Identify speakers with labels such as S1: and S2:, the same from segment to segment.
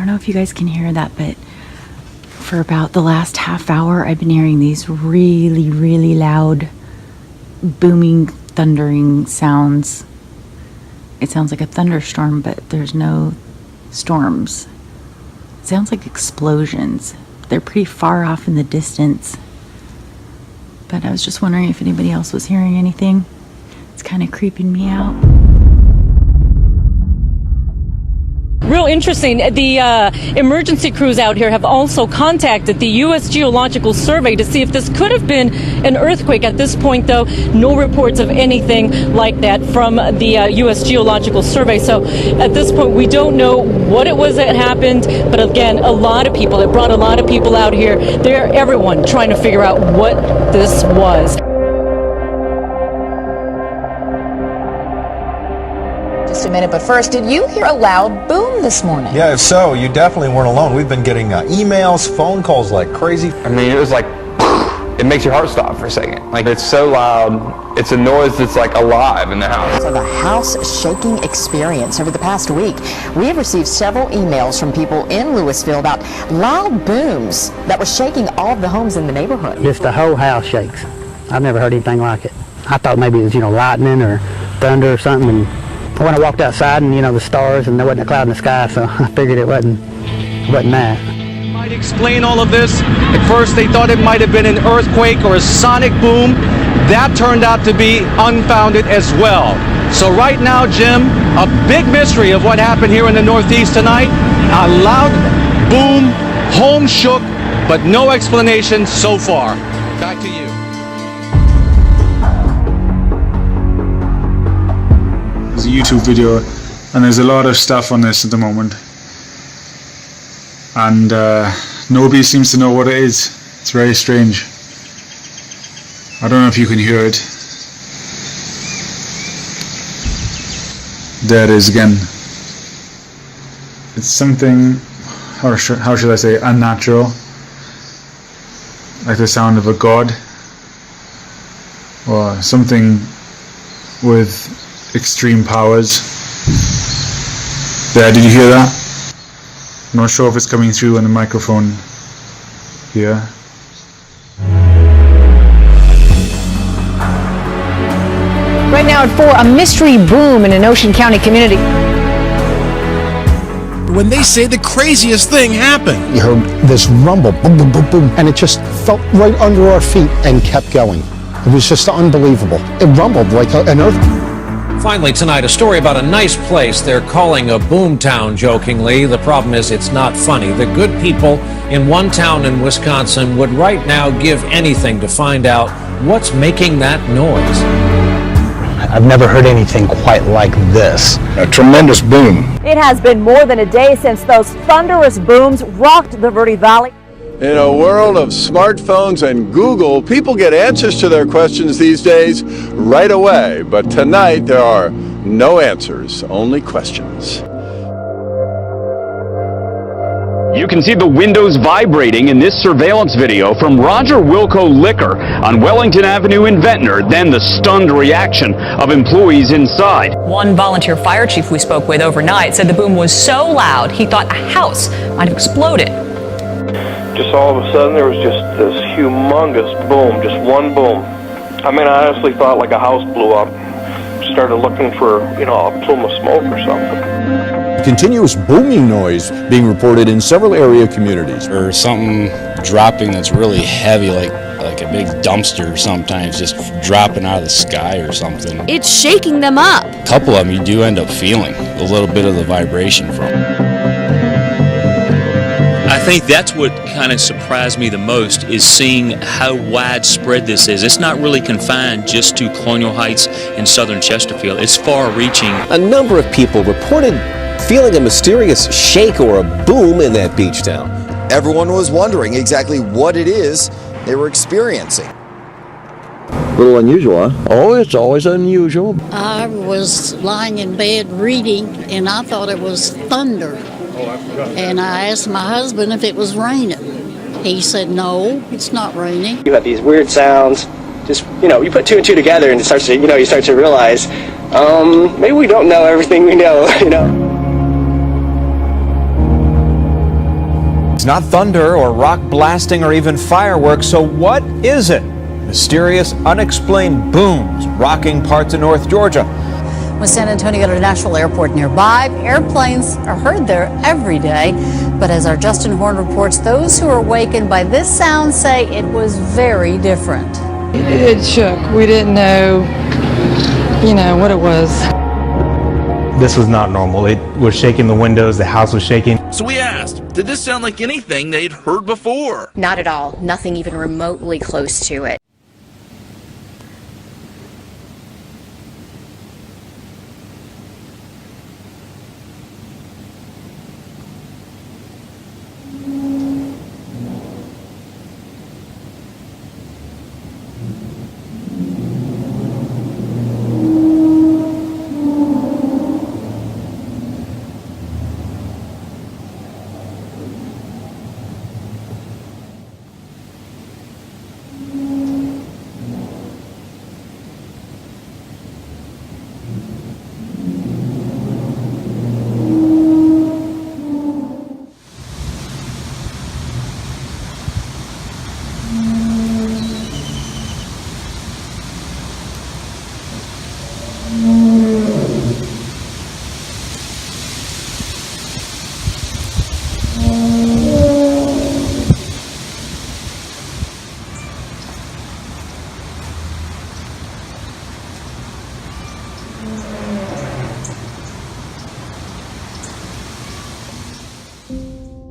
S1: don't know if you guys can hear that, but for about the last half hour, I've been hearing these really, really loud, booming, thundering sounds. It sounds like a thunderstorm, but there's no storms. It sounds like explosions. They're pretty far off in the distance. But I was just wondering if anybody else was hearing anything. It's kind of creeping me out.
S2: Real interesting. The emergency crews out here have also contacted the U.S. Geological Survey to see if this could have been an earthquake. At this point, though, no reports of anything like that from the U.S. Geological Survey. So at this point, we don't know what it was that happened. But again, a lot of people, it brought a lot of people out here. They're everyone trying to figure out what this was.
S3: Just a minute, but first, did you hear a loud boom this morning?
S4: Yeah, if so, you definitely weren't alone. We've been getting emails, phone calls like crazy.
S5: I mean, it was like, it makes your heart stop for a second. Like, it's so loud. It's a noise that's like alive in the house.
S3: So the house shaking experience over the past week. We have received several emails from people in Lewisville about loud booms that were shaking all of the homes in the neighborhood.
S6: Just the whole house shakes. I've never heard anything like it. I thought maybe it was, lightning or thunder or something. And when I walked outside and, the stars, and there wasn't a cloud in the sky, so I figured it wasn't that.
S7: Might explain all of this. At first they thought it might have been an earthquake or a sonic boom. That turned out to be unfounded as well. So right now, Jim, a big mystery of what happened here in the Northeast tonight. A loud boom, home shook, but no explanation so far. Back to you.
S8: There's a YouTube video, and there's a lot of stuff on this at the moment, and nobody seems to know what it is. It's very strange. I don't know if you can hear it. There it is again. It's something, how should I say, unnatural, like the sound of a god, or something with extreme powers. There, did you hear that? I'm not sure if it's coming through on the microphone here.
S9: Right now at 4, a mystery boom in an Ocean County community.
S10: When they say the craziest thing happened.
S11: You heard this rumble, boom, boom, boom, boom, and it just felt right under our feet and kept going. It was just unbelievable. It rumbled like an earthquake.
S12: Finally tonight, a story about a nice place they're calling a boom town, jokingly. The problem is it's not funny. The good people in one town in Wisconsin would right now give anything to find out what's making that noise.
S11: I've never heard anything quite like this. A tremendous boom.
S9: It has been more than a day since those thunderous booms rocked the Verde Valley.
S13: In a world of smartphones and Google, people get answers to their questions these days right away. But tonight, there are no answers, only questions.
S14: You can see the windows vibrating in this surveillance video from Roger Wilco Liquor on Wellington Avenue in Ventnor, then the stunned reaction of employees inside.
S15: One volunteer fire chief we spoke with overnight said the boom was so loud he thought a house might have exploded.
S16: Just all of a sudden there was just this humongous boom, just one boom. I mean, I honestly thought like a house blew up. Started looking for, a plume of smoke or something.
S17: Continuous booming noise being reported in several area communities.
S18: Or something dropping that's really heavy, like a big dumpster sometimes just dropping out of the sky or something.
S19: It's shaking them up.
S18: A couple of them you do end up feeling a little bit of the vibration from.
S20: I think that's what kind of surprised me the most, is seeing how widespread this is. It's not really confined just to Colonial Heights and southern Chesterfield. It's far-reaching.
S21: A number of people reported feeling a mysterious shake or a boom in that beach town.
S22: Everyone was wondering exactly what it is they were experiencing.
S23: A little unusual, huh? Oh, it's always unusual.
S24: I was lying in bed reading, and I thought it was thunder. And I asked my husband if it was raining. He said, no, it's not raining.
S25: You have these weird sounds. Just, you put two and two together and it starts to, you start to realize, maybe we don't know everything we know,
S1: It's not thunder or rock blasting or even fireworks, so what is it? Mysterious, unexplained booms rocking parts of North Georgia.
S2: With San Antonio International Airport nearby, airplanes are heard there every day. But as our Justin Horn reports, those who are awakened by this sound say it was very different.
S4: It shook. We didn't know, what it was.
S5: This was not normal. It was shaking the windows, the house was shaking.
S10: So we asked, did this sound like anything they'd heard before?
S19: Not at all. Nothing even remotely close to it.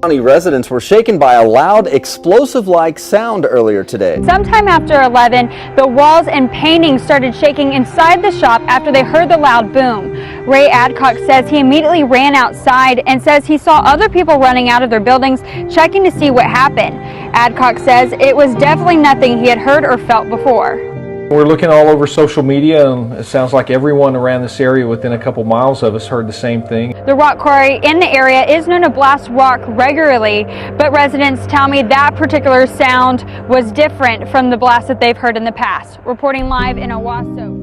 S21: County residents were shaken by a loud, explosive-like sound earlier today.
S26: Sometime after 11, the walls and paintings started shaking inside the shop after they heard the loud boom. Ray Adcock says he immediately ran outside and says he saw other people running out of their buildings checking to see what happened. Adcock says it was definitely nothing he had heard or felt before.
S27: We're looking all over social media, and it sounds like everyone around this area within a couple miles of us heard the same thing.
S26: The rock quarry in the area is known to blast rock regularly, but residents tell me that particular sound was different from the blast that they've heard in the past. Reporting live in Owasso.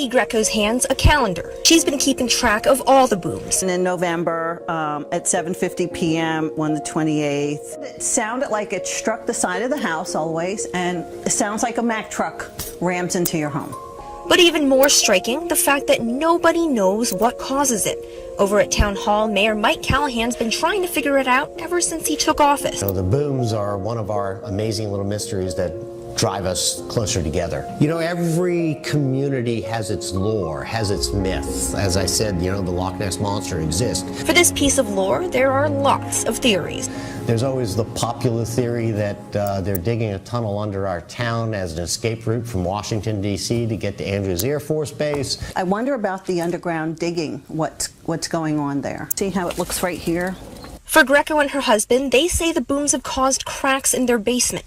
S28: Greco's hands a calendar. She's been keeping track of all the booms.
S29: And in November at 7:50 p.m. on the 28th, it sounded like it struck the side of the house always, and it sounds like a Mack truck rams into your home.
S28: But even more striking, the fact that nobody knows what causes it. Over at Town Hall, Mayor Mike Callahan's been trying to figure it out ever since he took office.
S30: The booms are one of our amazing little mysteries that drive us closer together. Every community has its lore, has its myth. As I said, the Loch Ness Monster exists.
S28: For this piece of lore, there are lots of theories.
S30: There's always the popular theory that they're digging a tunnel under our town as an escape route from Washington, D.C. to get to Andrews Air Force Base.
S29: I wonder about the underground digging, what's going on there. See how it looks right here?
S28: For Greco and her husband, they say the booms have caused cracks in their basement.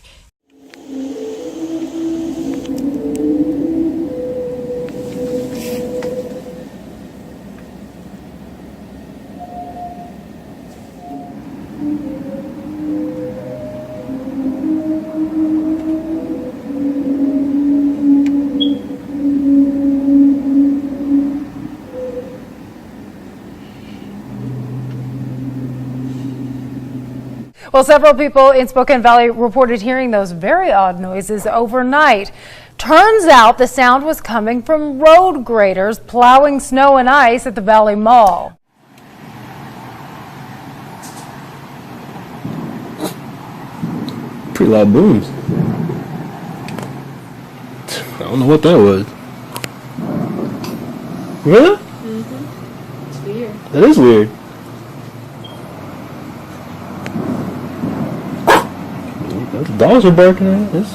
S31: Well, several people in Spokane Valley reported hearing those very odd noises overnight.
S3: Turns out the sound was coming from road graders plowing snow and ice at the Valley Mall.
S6: Pretty loud booms. I don't know what that was. Really?
S7: Mm-hmm. It's weird.
S6: That is weird. The dogs are barking at it. It's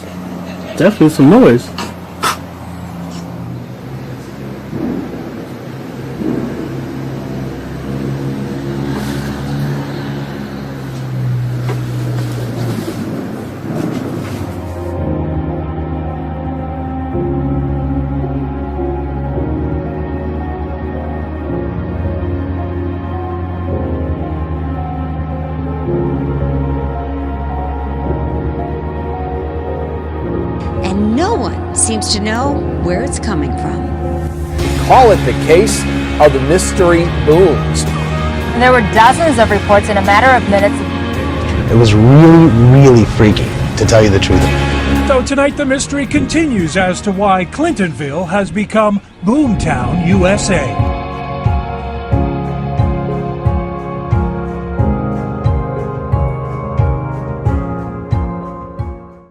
S6: definitely some noise.
S8: And no one seems to know where it's coming from.
S21: Call it the case of the mystery booms.
S3: And there were dozens of reports in a matter of minutes.
S9: It was really, really freaky, to tell you the truth.
S11: So tonight the mystery continues as to why Clintonville has become Boomtown, USA.